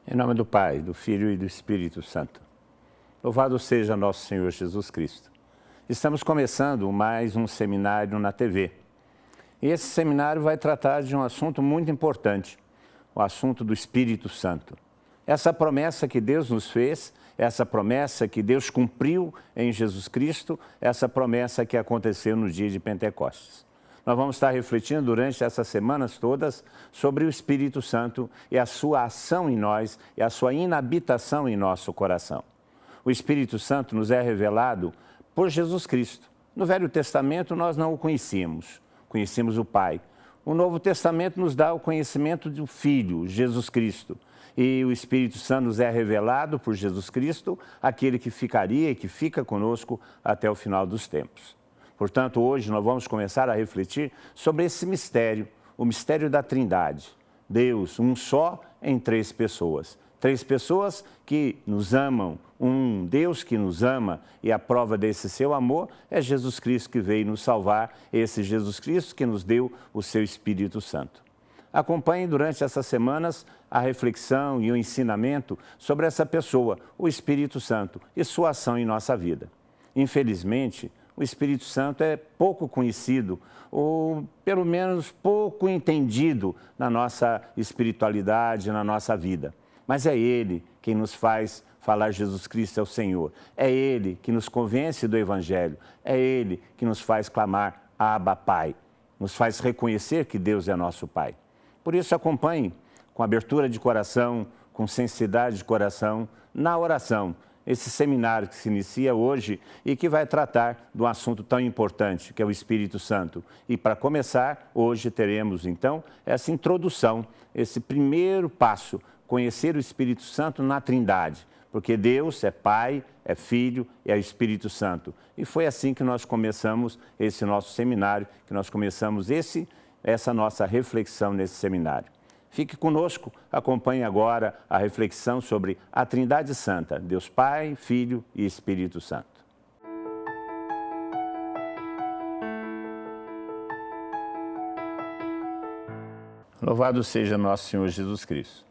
Em nome do Pai, do Filho e do Espírito Santo. Louvado seja nosso Senhor Jesus Cristo. Estamos começando mais um seminário na TV. E esse seminário vai tratar de um assunto muito importante, o assunto do Espírito Santo. Essa promessa que Deus nos fez, essa promessa que Deus cumpriu em Jesus Cristo, essa promessa que aconteceu no dia de Pentecostes. Nós vamos estar refletindo durante essas semanas todas sobre o Espírito Santo e a sua ação em nós e a sua inabitação em nosso coração. O Espírito Santo nos é revelado por Jesus Cristo. No Velho Testamento nós não o conhecíamos, conhecemos o Pai. O Novo Testamento nos dá o conhecimento do Filho, Jesus Cristo. E o Espírito Santo nos é revelado por Jesus Cristo, aquele que ficaria e que fica conosco até o final dos tempos. Portanto, hoje nós vamos começar a refletir sobre esse mistério, o mistério da Trindade. Deus, um só em três pessoas. Três pessoas que nos amam, um Deus que nos ama, e a prova desse seu amor é Jesus Cristo que veio nos salvar, esse Jesus Cristo que nos deu o seu Espírito Santo. Acompanhe durante essas semanas a reflexão e o ensinamento sobre essa pessoa, o Espírito Santo, e sua ação em nossa vida. Infelizmente, o Espírito Santo é pouco conhecido, ou pelo menos pouco entendido na nossa espiritualidade, na nossa vida. Mas é Ele quem nos faz falar Jesus Cristo é o Senhor. É Ele que nos convence do Evangelho. É Ele que nos faz clamar Abba, Pai. Nos faz reconhecer que Deus é nosso Pai. Por isso, acompanhe com abertura de coração, com sensibilidade de coração, na oração, esse seminário que se inicia hoje e que vai tratar de um assunto tão importante, que é o Espírito Santo. E para começar, hoje teremos então essa introdução, esse primeiro passo, conhecer o Espírito Santo na Trindade, porque Deus é Pai, é Filho e é o Espírito Santo. E foi assim que nós começamos esse nosso seminário, que nós começamos essa nossa reflexão nesse seminário. Fique conosco, acompanhe agora a reflexão sobre a Trindade Santa, Deus Pai, Filho e Espírito Santo. Louvado seja nosso Senhor Jesus Cristo.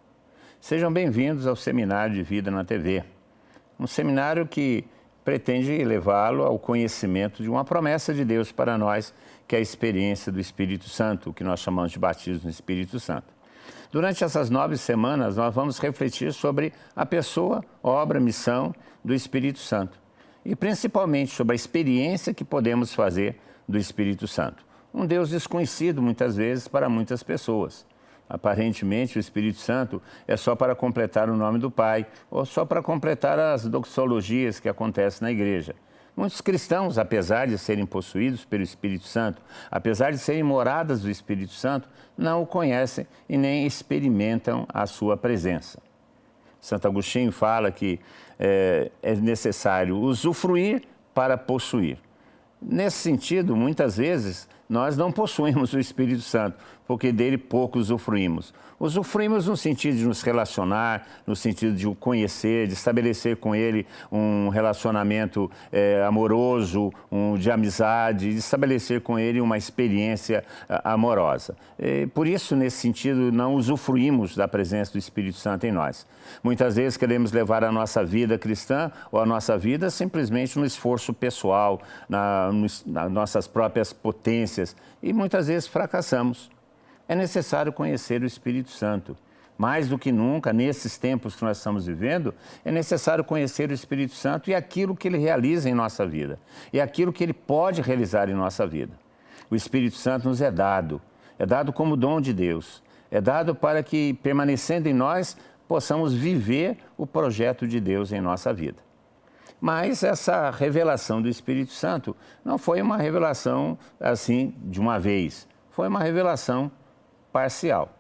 Sejam bem-vindos ao Seminário de Vida na TV, um seminário que pretende levá-lo ao conhecimento de uma promessa de Deus para nós, que é a experiência do Espírito Santo, o que nós chamamos de batismo no Espírito Santo. Durante essas 9 semanas, nós vamos refletir sobre a pessoa, obra, missão do Espírito Santo. E principalmente sobre a experiência que podemos fazer do Espírito Santo. Um Deus desconhecido, muitas vezes, para muitas pessoas. Aparentemente, o Espírito Santo é só para completar o nome do Pai, ou só para completar as doxologias que acontecem na igreja. Muitos cristãos, apesar de serem possuídos pelo Espírito Santo, apesar de serem moradas do Espírito Santo, não o conhecem e nem experimentam a sua presença. Santo Agostinho fala que é necessário usufruir para possuir. Nesse sentido, muitas vezes, nós não possuímos o Espírito Santo, porque dele pouco usufruímos. Usufruímos no sentido de nos relacionar, no sentido de o conhecer, de estabelecer com ele um relacionamento amoroso, de amizade, de estabelecer com ele uma experiência amorosa. Por isso, nesse sentido, não usufruímos da presença do Espírito Santo em nós. Muitas vezes queremos levar a nossa vida cristã ou a nossa vida simplesmente no esforço pessoal, nas nossas próprias potências, e muitas vezes fracassamos. É necessário conhecer o Espírito Santo. Mais do que nunca, nesses tempos que nós estamos vivendo, é necessário conhecer o Espírito Santo e aquilo que ele realiza em nossa vida, e aquilo que ele pode realizar em nossa vida. O Espírito Santo nos é dado como dom de Deus, é dado para que, permanecendo em nós, possamos viver o projeto de Deus em nossa vida. Mas essa revelação do Espírito Santo não foi uma revelação assim de uma vez, foi uma revelação parcial.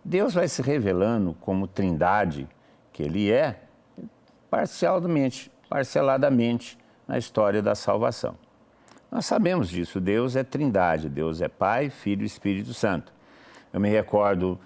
Deus vai se revelando como Trindade, que Ele é, parceladamente na história da salvação. Nós sabemos disso, Deus é Trindade, Deus é Pai, Filho e Espírito Santo. Eu me recordo,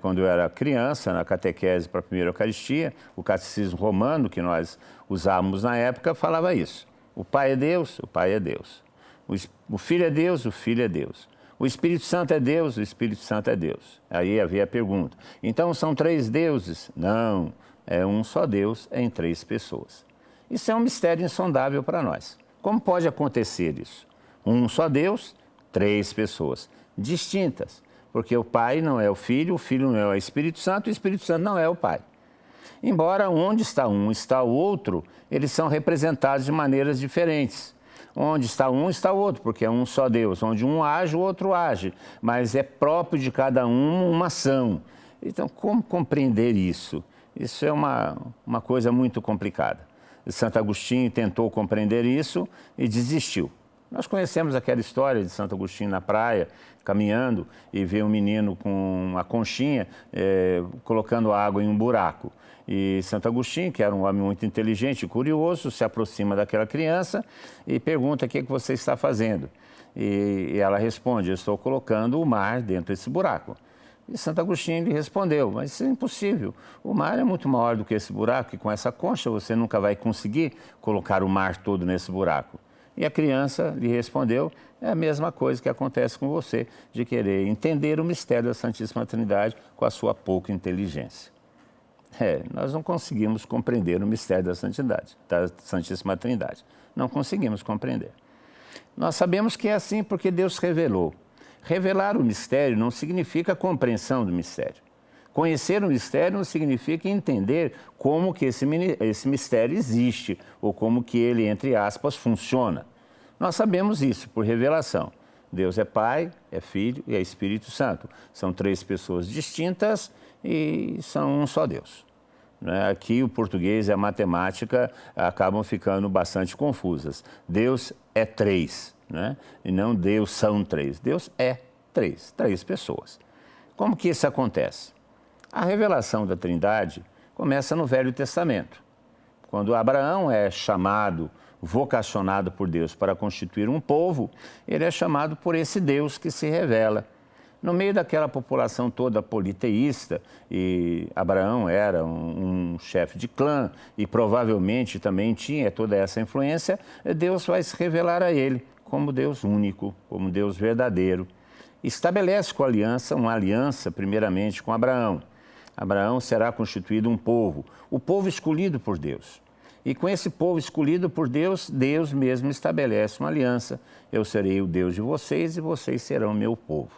quando eu era criança, na catequese para a primeira Eucaristia, o catecismo romano que nós usávamos na época falava isso. O Pai é Deus, o Pai é Deus. O Filho é Deus, o Filho é Deus. O Espírito Santo é Deus, o Espírito Santo é Deus. Aí havia a pergunta, então são 3 deuses? Não, é um só Deus em 3 pessoas. Isso é um mistério insondável para nós. Como pode acontecer isso? Um só Deus, 3 pessoas distintas, porque o Pai não é o Filho não é o Espírito Santo não é o Pai. Embora onde está um, está o outro, eles são representados de maneiras diferentes. Onde está um, está o outro, porque é um só Deus. Onde um age, o outro age, mas é próprio de cada um uma ação. Então, como compreender isso? Isso é uma coisa muito complicada. Santo Agostinho tentou compreender isso e desistiu. Nós conhecemos aquela história de Santo Agostinho na praia, caminhando, e vê um menino com uma conchinha colocando água em um buraco. E Santo Agostinho, que era um homem muito inteligente e curioso, se aproxima daquela criança e pergunta: o que você está fazendo? E ela responde: eu estou colocando o mar dentro desse buraco. E Santo Agostinho lhe respondeu: mas isso é impossível, o mar é muito maior do que esse buraco e com essa concha você nunca vai conseguir colocar o mar todo nesse buraco. E a criança lhe respondeu: é a mesma coisa que acontece com você, de querer entender o mistério da Santíssima Trindade com a sua pouca inteligência. Nós não conseguimos compreender o mistério da santidade, da Santíssima Trindade. Não conseguimos compreender. Nós sabemos que é assim porque Deus revelou. Revelar o mistério não significa compreensão do mistério. Conhecer o mistério não significa entender como que esse mistério existe ou como que ele, entre aspas, funciona. Nós sabemos isso por revelação. Deus é Pai, é Filho e é Espírito Santo. São 3 pessoas distintas e são um só Deus. Aqui o português e a matemática acabam ficando bastante confusas. Deus é 3, e não Deus são 3. Deus é 3 pessoas. Como que isso acontece? A revelação da Trindade começa no Velho Testamento. Quando Abraão é chamado, vocacionado por Deus para constituir um povo, ele é chamado por esse Deus que se revela. No meio daquela população toda politeísta, e Abraão era um chefe de clã e provavelmente também tinha toda essa influência, Deus vai se revelar a ele como Deus único, como Deus verdadeiro. Estabelece com a aliança, uma aliança primeiramente com Abraão. Abraão será constituído um povo, o povo escolhido por Deus. E com esse povo escolhido por Deus, Deus mesmo estabelece uma aliança. Eu serei o Deus de vocês e vocês serão meu povo.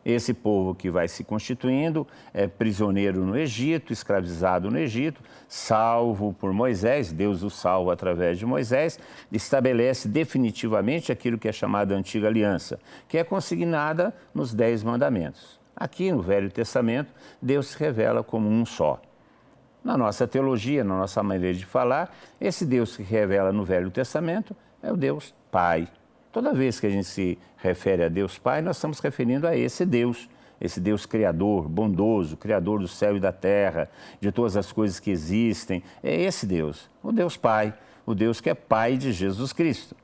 Esse povo que vai se constituindo é prisioneiro no Egito, escravizado no Egito, salvo por Moisés, Deus o salva através de Moisés, estabelece definitivamente aquilo que é chamada Antiga Aliança, que é consignada nos 10 mandamentos. Aqui no Velho Testamento, Deus se revela como um só. Na nossa teologia, na nossa maneira de falar, esse Deus que revela no Velho Testamento é o Deus Pai. Toda vez que a gente se refere a Deus Pai, nós estamos referindo a esse Deus Criador, bondoso, Criador do céu e da terra, de todas as coisas que existem. É esse Deus, o Deus Pai, o Deus que é Pai de Jesus Cristo.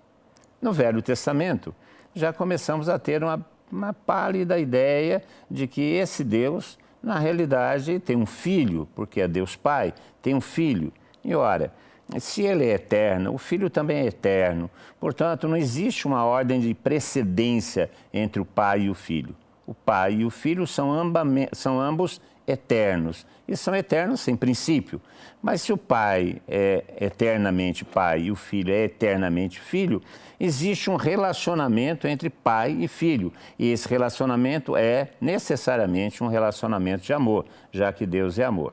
No Velho Testamento, já começamos a ter uma pálida ideia de que esse Deus, na realidade, tem um filho, porque é Deus Pai, tem um filho. E ora, se ele é eterno, o Filho também é eterno. Portanto, não existe uma ordem de precedência entre o Pai e o Filho. O Pai e o Filho são ambos eternos. E são eternos sem princípio. Mas se o Pai é eternamente Pai e o Filho é eternamente Filho, existe um relacionamento entre Pai e Filho. E esse relacionamento é necessariamente um relacionamento de amor, já que Deus é amor.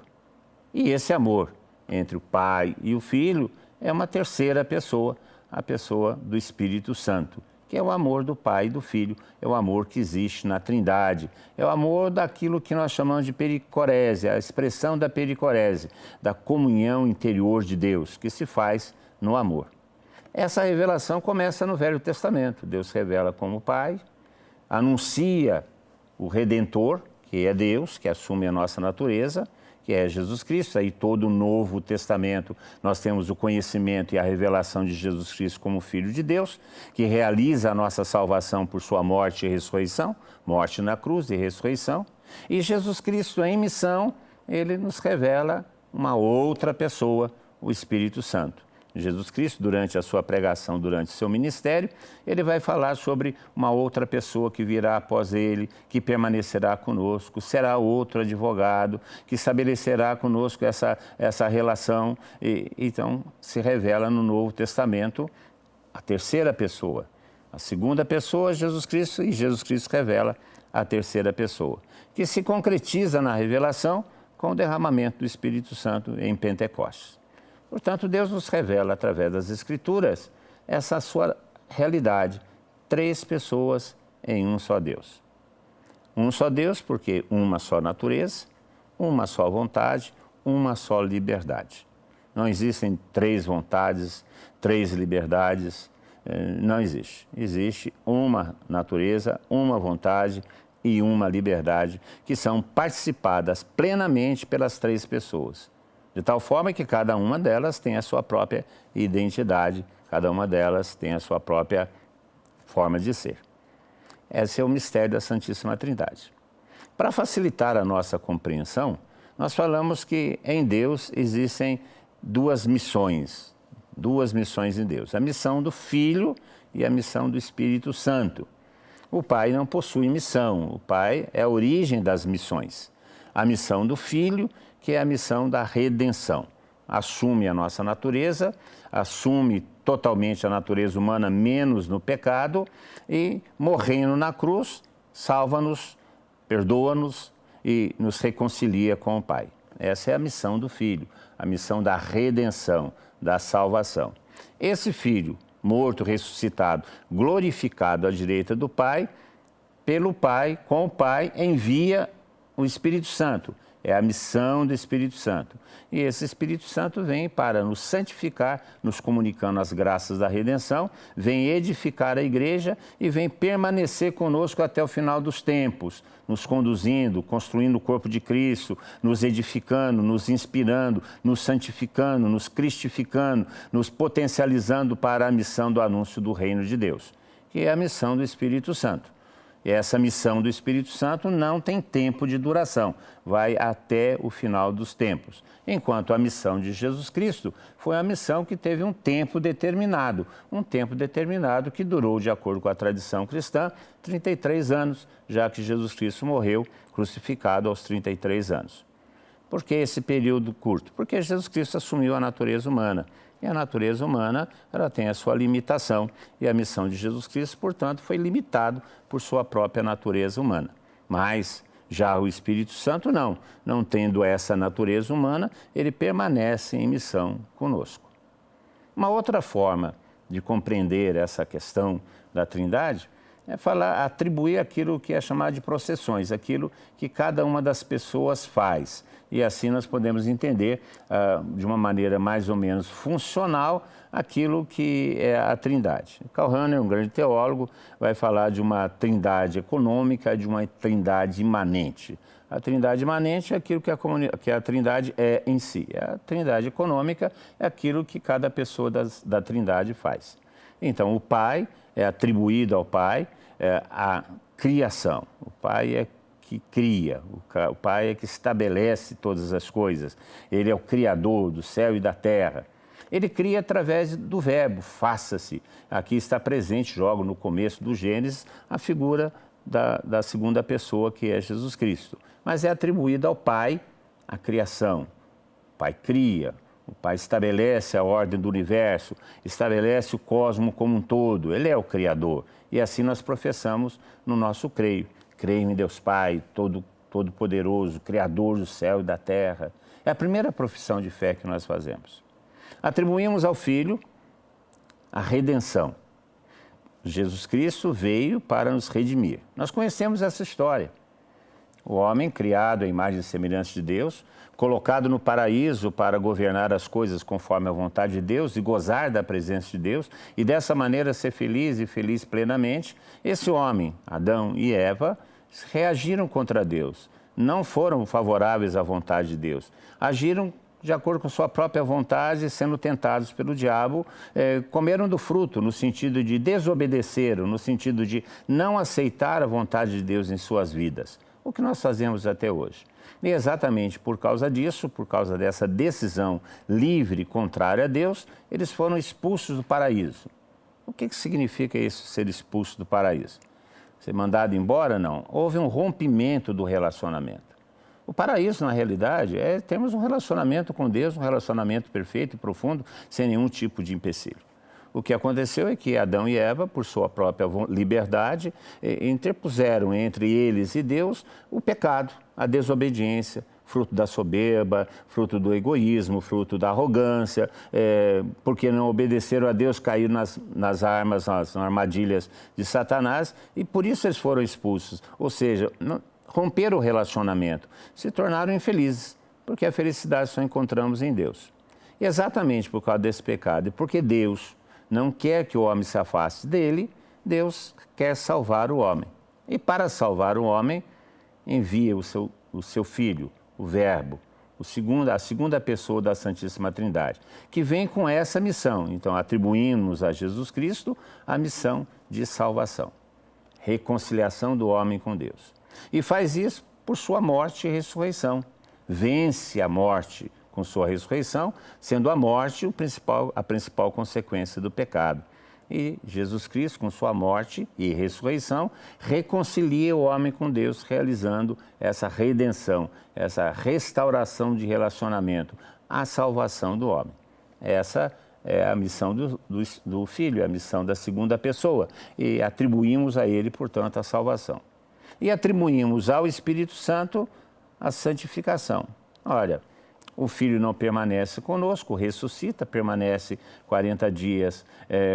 E esse amor entre o Pai e o Filho é uma terceira pessoa, a pessoa do Espírito Santo, que é o amor do Pai e do Filho, é o amor que existe na Trindade, é o amor daquilo que nós chamamos de pericorese, a expressão da pericorese, da comunhão interior de Deus, que se faz no amor. Essa revelação começa no Velho Testamento. Deus revela como Pai, anuncia o Redentor, que é Deus, que assume a nossa natureza, que é Jesus Cristo. Aí todo o Novo Testamento nós temos o conhecimento e a revelação de Jesus Cristo como Filho de Deus, que realiza a nossa salvação por sua morte e ressurreição, morte na cruz e ressurreição. E Jesus Cristo em missão, ele nos revela uma outra pessoa, o Espírito Santo, Jesus Cristo, durante a sua pregação, durante o seu ministério, ele vai falar sobre uma outra pessoa que virá após ele, que permanecerá conosco, será outro advogado, que estabelecerá conosco essa relação. Então, se revela no Novo Testamento a terceira pessoa. A segunda pessoa, Jesus Cristo, e Jesus Cristo revela a terceira pessoa, que se concretiza na revelação com o derramamento do Espírito Santo em Pentecostes. Portanto, Deus nos revela, através das Escrituras, essa sua realidade. 3 pessoas em um só Deus. Um só Deus porque uma só natureza, uma só vontade, uma só liberdade. Não existem 3 vontades, 3 liberdades, não existe. Existe uma natureza, uma vontade e uma liberdade que são participadas plenamente pelas 3 pessoas. De tal forma que cada uma delas tem a sua própria identidade, cada uma delas tem a sua própria forma de ser. Esse é o mistério da Santíssima Trindade. Para facilitar a nossa compreensão, nós falamos que em Deus existem 2 missões em Deus. A missão do Filho e a missão do Espírito Santo. O Pai não possui missão, o Pai é a origem das missões. A missão do Filho, que é a missão da redenção. Assume a nossa natureza, assume totalmente a natureza humana, menos no pecado, e morrendo na cruz, salva-nos, perdoa-nos e nos reconcilia com o Pai. Essa é a missão do Filho, a missão da redenção, da salvação. Esse Filho, morto, ressuscitado, glorificado à direita do Pai, pelo Pai, com o Pai, envia o Espírito Santo. É a missão do Espírito Santo. E esse Espírito Santo vem para nos santificar, nos comunicando as graças da redenção, vem edificar a igreja e vem permanecer conosco até o final dos tempos, nos conduzindo, construindo o corpo de Cristo, nos edificando, nos inspirando, nos santificando, nos cristificando, nos potencializando para a missão do anúncio do reino de Deus, que é a missão do Espírito Santo. E essa missão do Espírito Santo não tem tempo de duração, vai até o final dos tempos. Enquanto a missão de Jesus Cristo foi a missão que teve um tempo determinado que durou, de acordo com a tradição cristã, 33 anos, já que Jesus Cristo morreu crucificado aos 33 anos. Por que esse período curto? Porque Jesus Cristo assumiu a natureza humana. E a natureza humana, ela tem a sua limitação. E a missão de Jesus Cristo, portanto, foi limitado por sua própria natureza humana. Mas já o Espírito Santo não tendo essa natureza humana, ele permanece em missão conosco. Uma outra forma de compreender essa questão da Trindade é atribuir aquilo que é chamado de processões, aquilo que cada uma das pessoas faz. E assim nós podemos entender, de uma maneira mais ou menos funcional, aquilo que é a Trindade. Karl Rahner, um grande teólogo, vai falar de uma Trindade econômica, de uma Trindade imanente. A Trindade imanente é aquilo que a Trindade é em si. A Trindade econômica é aquilo que cada pessoa da Trindade faz. Então, o Pai é atribuído ao Pai a criação. O Pai é que cria, o Pai é que estabelece todas as coisas. Ele é o Criador do céu e da terra. Ele cria através do verbo, faça-se. Aqui está presente, logo no começo do Gênesis, a figura da segunda pessoa, que é Jesus Cristo. Mas é atribuída ao Pai a criação. O Pai cria, o Pai estabelece a ordem do universo, estabelece o cosmo como um todo. Ele é o Criador. E assim nós professamos no nosso creio. Creio em Deus Pai, Todo-Poderoso, Criador do céu e da terra. É a primeira profissão de fé que nós fazemos. Atribuímos ao Filho a redenção. Jesus Cristo veio para nos redimir. Nós conhecemos essa história. O homem, criado à imagem e semelhança de Deus, colocado no paraíso para governar as coisas conforme a vontade de Deus e gozar da presença de Deus, e dessa maneira ser feliz e feliz plenamente, esse homem, Adão e Eva, reagiram contra Deus, não foram favoráveis à vontade de Deus, agiram de acordo com sua própria vontade, sendo tentados pelo diabo, comeram do fruto, no sentido de desobedecer, no sentido de não aceitar a vontade de Deus em suas vidas. O que nós fazemos até hoje. E exatamente por causa disso, por causa dessa decisão livre e contrária a Deus, eles foram expulsos do paraíso. O que significa isso, ser expulso do paraíso? Ser mandado embora? Não. Houve um rompimento do relacionamento. O paraíso, na realidade, termos um relacionamento com Deus, um relacionamento perfeito e profundo, sem nenhum tipo de empecilho. O que aconteceu é que Adão e Eva, por sua própria liberdade, interpuseram entre eles e Deus o pecado, a desobediência, fruto da soberba, fruto do egoísmo, fruto da arrogância, porque não obedeceram a Deus, caíram nas armadilhas de Satanás, e por isso eles foram expulsos. Ou seja, romperam o relacionamento, se tornaram infelizes, porque a felicidade só encontramos em Deus. E exatamente por causa desse pecado, e porque Deus não quer que o homem se afaste dele, Deus quer salvar o homem. E para salvar o homem, envia o seu Filho, o Verbo, a segunda pessoa da Santíssima Trindade, que vem com essa missão. Então, atribuímos a Jesus Cristo a missão de salvação, reconciliação do homem com Deus. E faz isso por sua morte e ressurreição. Vence a morte com sua ressurreição, sendo a morte a principal consequência do pecado. E Jesus Cristo, com sua morte e ressurreição, reconcilia o homem com Deus, realizando essa redenção, essa restauração de relacionamento, a salvação do homem. Essa é a missão do Filho, é a missão da segunda pessoa, e atribuímos a ele, portanto, a salvação. E atribuímos ao Espírito Santo a santificação. Olha, o Filho não permanece conosco, ressuscita, permanece 40 dias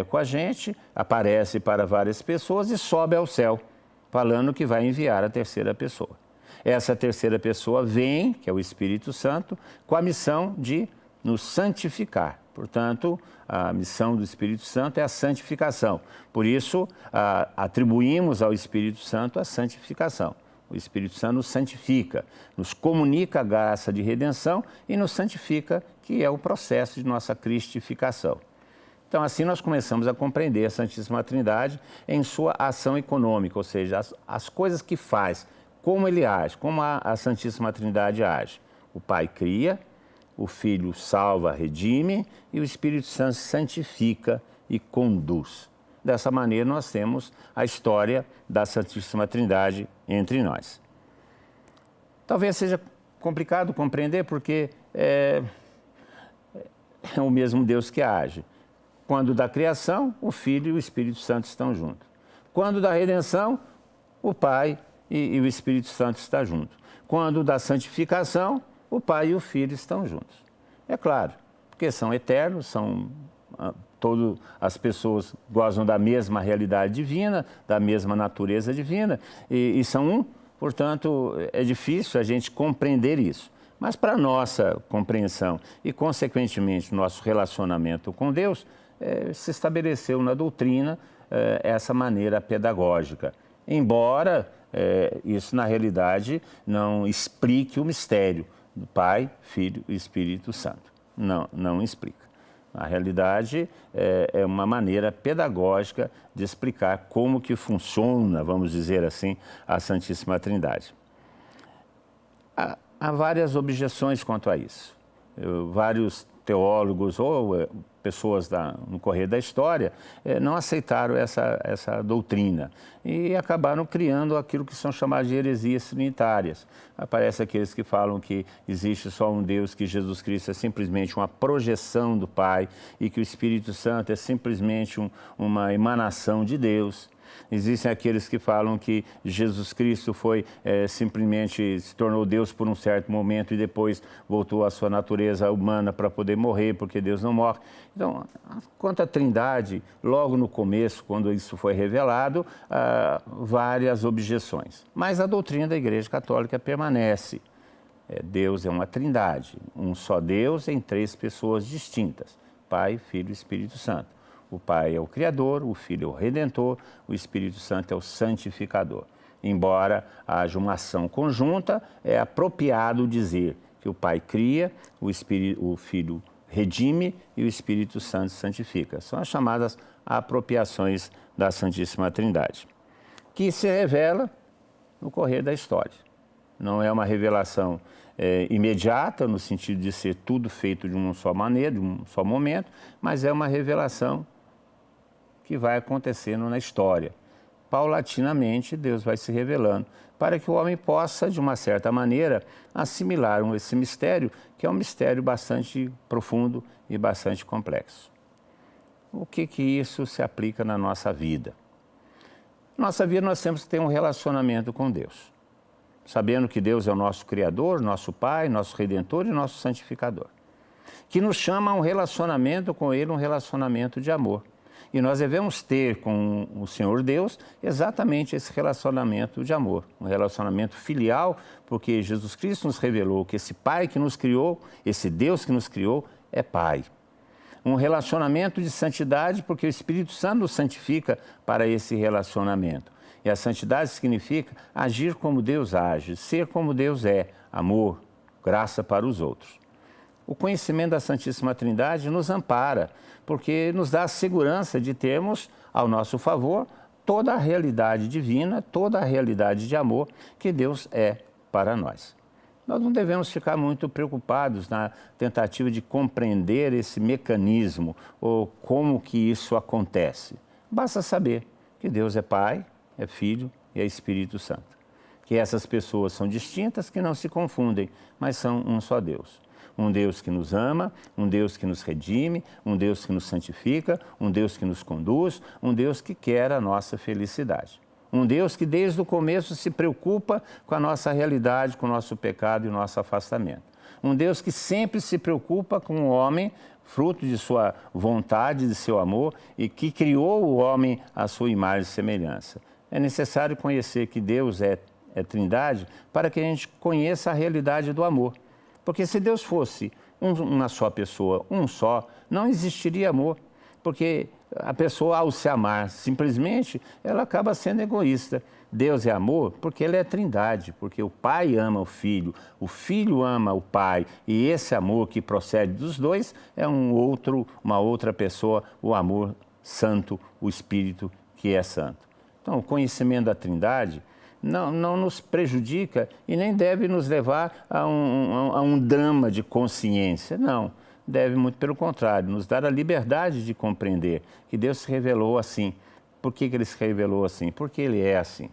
com a gente, aparece para várias pessoas e sobe ao céu, falando que vai enviar a terceira pessoa. Essa terceira pessoa vem, que é o Espírito Santo, com a missão de nos santificar. Portanto, a missão do Espírito Santo é a santificação. Por isso, atribuímos ao Espírito Santo a santificação. O Espírito Santo nos santifica, nos comunica a graça de redenção e nos santifica, que é o processo de nossa cristificação. Então, assim nós começamos a compreender a Santíssima Trindade em sua ação econômica, ou seja, as coisas que faz, como ele age, como a Santíssima Trindade age. O Pai cria, o Filho salva, redime e o Espírito Santo santifica e conduz. Dessa maneira, nós temos a história da Santíssima Trindade entre nós. Talvez seja complicado compreender, porque é o mesmo Deus que age. Quando da criação, o Filho e o Espírito Santo estão juntos. Quando da redenção, o Pai e o Espírito Santo estão juntos. Quando da santificação, o Pai e o Filho estão juntos. É claro, porque são eternos, todas as pessoas gozam da mesma realidade divina, da mesma natureza divina, e são um, portanto, é difícil a gente compreender isso. Mas para a nossa compreensão e, consequentemente, nosso relacionamento com Deus, se estabeleceu na doutrina essa maneira pedagógica. Embora isso, na realidade, não explique o mistério do Pai, Filho e Espírito Santo. Não explica. Na realidade, é uma maneira pedagógica de explicar como que funciona, vamos dizer assim, a Santíssima Trindade. Há várias objeções quanto a isso. Vários teólogos ou pessoas no correr da história não aceitaram essa doutrina e acabaram criando aquilo que são chamadas de heresias trinitárias. Aparecem aqueles que falam que existe só um Deus, que Jesus Cristo é simplesmente uma projeção do Pai e que o Espírito Santo é simplesmente uma emanação de Deus. Existem aqueles que falam que Jesus Cristo simplesmente se tornou Deus por um certo momento e depois voltou à sua natureza humana para poder morrer, porque Deus não morre. Então, quanto à Trindade, logo no começo, quando isso foi revelado, várias objeções. Mas a doutrina da Igreja Católica permanece. Deus é uma Trindade, um só Deus em três pessoas distintas, Pai, Filho e Espírito Santo. O Pai é o Criador, o Filho é o Redentor, o Espírito Santo é o Santificador. Embora haja uma ação conjunta, é apropriado dizer que o Pai cria, o Filho redime e o Espírito Santo santifica. São as chamadas apropriações da Santíssima Trindade, que se revela no correr da história. não é uma revelação imediata, no sentido de ser tudo feito de uma só maneira, de um só momento, mas é uma revelação que vai acontecendo na história. Paulatinamente, Deus vai se revelando para que o homem possa, de uma certa maneira, assimilar esse mistério, que é um mistério bastante profundo e bastante complexo. O que isso se aplica na nossa vida? Nossa vida nós temos que ter um relacionamento com Deus, sabendo que Deus é o nosso Criador, nosso Pai, nosso Redentor e nosso Santificador, que nos chama a um relacionamento com Ele, um relacionamento de amor. E nós devemos ter com o Senhor Deus exatamente esse relacionamento de amor, um relacionamento filial, porque Jesus Cristo nos revelou que esse Pai que nos criou, esse Deus que nos criou, é Pai. Um relacionamento de santidade, porque o Espírito Santo nos santifica para esse relacionamento. E a santidade significa agir como Deus age, ser como Deus é, amor, graça para os outros. O conhecimento da Santíssima Trindade nos ampara, porque nos dá a segurança de termos ao nosso favor toda a realidade divina, toda a realidade de amor que Deus é para nós. Nós não devemos ficar muito preocupados na tentativa de compreender esse mecanismo ou como que isso acontece. Basta saber que Deus é Pai, é Filho e é Espírito Santo. Que essas pessoas são distintas, que não se confundem, mas são um só Deus. Um Deus que nos ama, um Deus que nos redime, um Deus que nos santifica, um Deus que nos conduz, um Deus que quer a nossa felicidade. Um Deus que desde o começo se preocupa com a nossa realidade, com o nosso pecado e o nosso afastamento. Um Deus que sempre se preocupa com o homem, fruto de sua vontade, de seu amor, e que criou o homem à sua imagem e semelhança. É necessário conhecer que Deus é Trindade para que a gente conheça a realidade do amor. Porque se Deus fosse uma só pessoa, um só, não existiria amor. Porque a pessoa, ao se amar, simplesmente, ela acaba sendo egoísta. Deus é amor porque Ele é Trindade, porque o Pai ama o Filho ama o Pai, e esse amor que procede dos dois é uma outra pessoa, o amor santo, o Espírito que é santo. Então, o conhecimento da Trindade não nos prejudica e nem deve nos levar a um drama de consciência, não. Deve, muito pelo contrário, nos dar a liberdade de compreender que Deus se revelou assim. Por que Ele se revelou assim? Porque Ele é assim.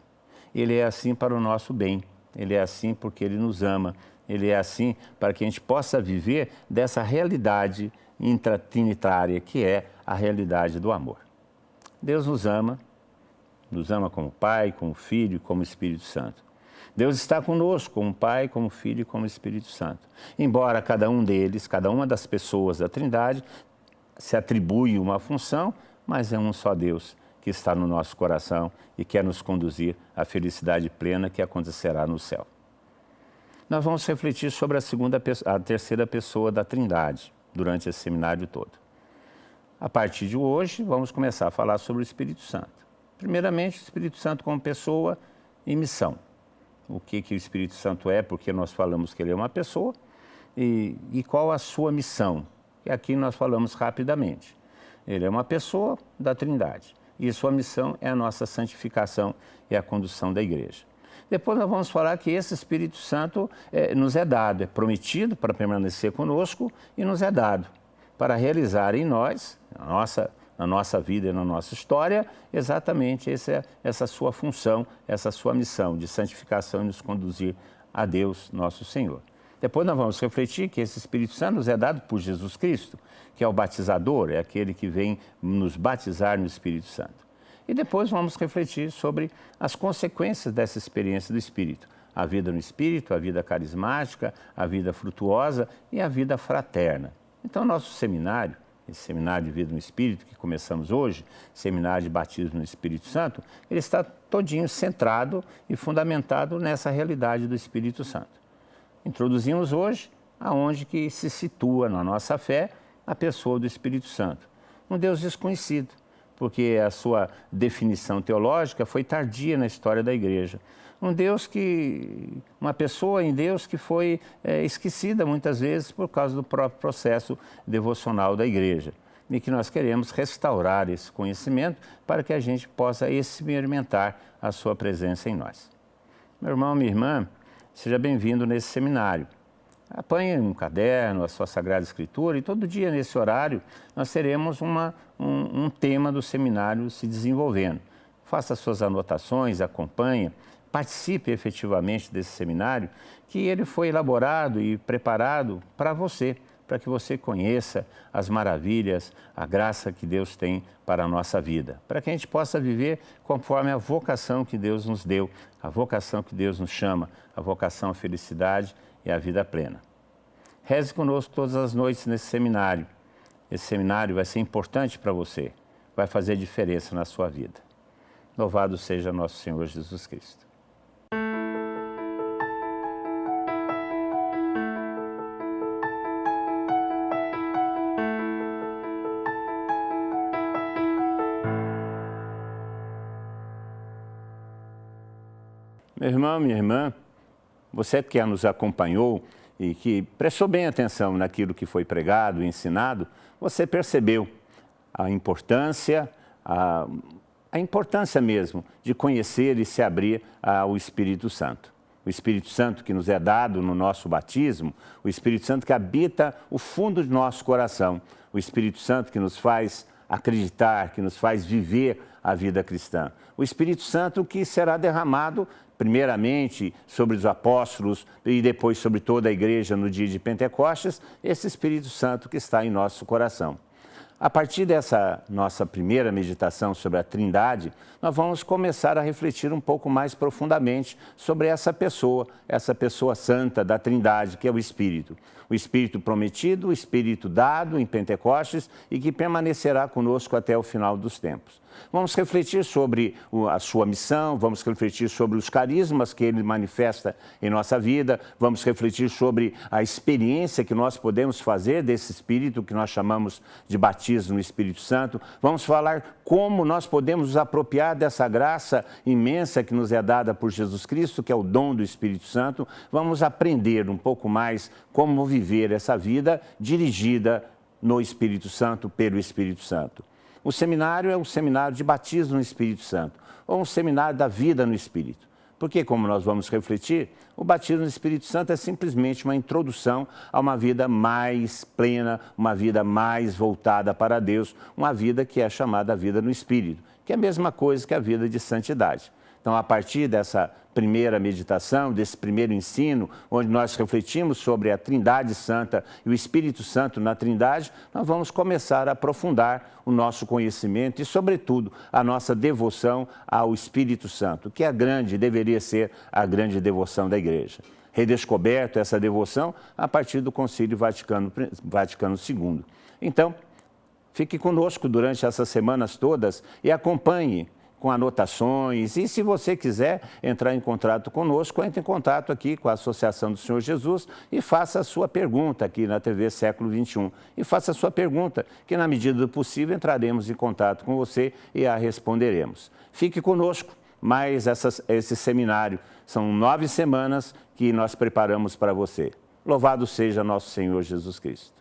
Ele é assim para o nosso bem. Ele é assim porque Ele nos ama. Ele é assim para que a gente possa viver dessa realidade intratrinitária que é a realidade do amor. Deus nos ama como Pai, como Filho e como Espírito Santo. Deus está conosco como Pai, como Filho e como Espírito Santo. Embora cada um deles, cada uma das pessoas da Trindade, se atribui uma função, mas é um só Deus que está no nosso coração e quer nos conduzir à felicidade plena que acontecerá no céu. Nós vamos refletir sobre a terceira pessoa da Trindade durante esse seminário todo. A partir de hoje, vamos começar a falar sobre o Espírito Santo. Primeiramente, o Espírito Santo como pessoa e missão. O que o Espírito Santo é, porque nós falamos que ele é uma pessoa, e qual a sua missão. E aqui nós falamos rapidamente. Ele é uma pessoa da Trindade, e sua missão é a nossa santificação e a condução da igreja. Depois nós vamos falar que esse Espírito Santo nos é dado, é prometido para permanecer conosco e nos é dado para realizar em nós, na nossa vida e na nossa história, exatamente essa sua função, essa sua missão de santificação e nos conduzir a Deus, nosso Senhor. Depois nós vamos refletir que esse Espírito Santo nos é dado por Jesus Cristo, que é o batizador, é aquele que vem nos batizar no Espírito Santo. E depois vamos refletir sobre as consequências dessa experiência do Espírito. A vida no Espírito, a vida carismática, a vida frutuosa e a vida fraterna. Então, nosso seminário, esse seminário de vida no Espírito que começamos hoje, seminário de batismo no Espírito Santo, ele está todinho centrado e fundamentado nessa realidade do Espírito Santo. Introduzimos hoje aonde que se situa na nossa fé a pessoa do Espírito Santo. Um Deus desconhecido, porque a sua definição teológica foi tardia na história da igreja. Uma pessoa em Deus que foi esquecida muitas vezes por causa do próprio processo devocional da igreja. E que nós queremos restaurar esse conhecimento para que a gente possa experimentar a sua presença em nós. Meu irmão, minha irmã, seja bem-vindo nesse seminário. Apanhe um caderno, a sua Sagrada Escritura, e todo dia nesse horário nós teremos um tema do seminário se desenvolvendo. Faça suas anotações, acompanhe, participe efetivamente desse seminário, que ele foi elaborado e preparado para você, para que você conheça as maravilhas, a graça que Deus tem para a nossa vida, para que a gente possa viver conforme a vocação que Deus nos deu, a vocação que Deus nos chama, a vocação à felicidade e à vida plena. Reze conosco todas as noites nesse seminário. Esse seminário vai ser importante para você, vai fazer diferença na sua vida. Louvado seja nosso Senhor Jesus Cristo. Meu irmão, minha irmã, você que nos acompanhou e que prestou bem atenção naquilo que foi pregado e ensinado, você percebeu a importância mesmo de conhecer e se abrir ao Espírito Santo. O Espírito Santo que nos é dado no nosso batismo, o Espírito Santo que habita o fundo de nosso coração, o Espírito Santo que nos faz acreditar, que nos faz viver a vida cristã. O Espírito Santo que será derramado primeiramente sobre os apóstolos e depois sobre toda a igreja no dia de Pentecostes, esse Espírito Santo que está em nosso coração. A partir dessa nossa primeira meditação sobre a Trindade, nós vamos começar a refletir um pouco mais profundamente sobre essa pessoa santa da Trindade, que é o Espírito. O Espírito prometido, o Espírito dado em Pentecostes e que permanecerá conosco até o final dos tempos. Vamos refletir sobre a sua missão, vamos refletir sobre os carismas que ele manifesta em nossa vida, vamos refletir sobre a experiência que nós podemos fazer desse Espírito que nós chamamos de batismo no Espírito Santo. Vamos falar como nós podemos nos apropriar dessa graça imensa que nos é dada por Jesus Cristo, que é o dom do Espírito Santo. Vamos aprender um pouco mais como viver essa vida dirigida no Espírito Santo, pelo Espírito Santo. O seminário é um seminário de batismo no Espírito Santo, ou um seminário da vida no Espírito. Porque, como nós vamos refletir, o batismo no Espírito Santo é simplesmente uma introdução a uma vida mais plena, uma vida mais voltada para Deus, uma vida que é chamada vida no Espírito, que é a mesma coisa que a vida de santidade. Então, a partir dessa primeira meditação, desse primeiro ensino, onde nós refletimos sobre a Trindade Santa e o Espírito Santo na Trindade, nós vamos começar a aprofundar o nosso conhecimento e, sobretudo, a nossa devoção ao Espírito Santo, que deveria ser a grande devoção da Igreja. Redescoberto essa devoção a partir do Concílio Vaticano II. Então, fique conosco durante essas semanas todas e acompanhe com anotações, e se você quiser entrar em contato conosco, entre em contato aqui com a Associação do Senhor Jesus e faça a sua pergunta aqui na TV Século XXI. E faça a sua pergunta, que na medida do possível entraremos em contato com você e a responderemos. Fique conosco, mais esse seminário. São 9 semanas que nós preparamos para você. Louvado seja nosso Senhor Jesus Cristo.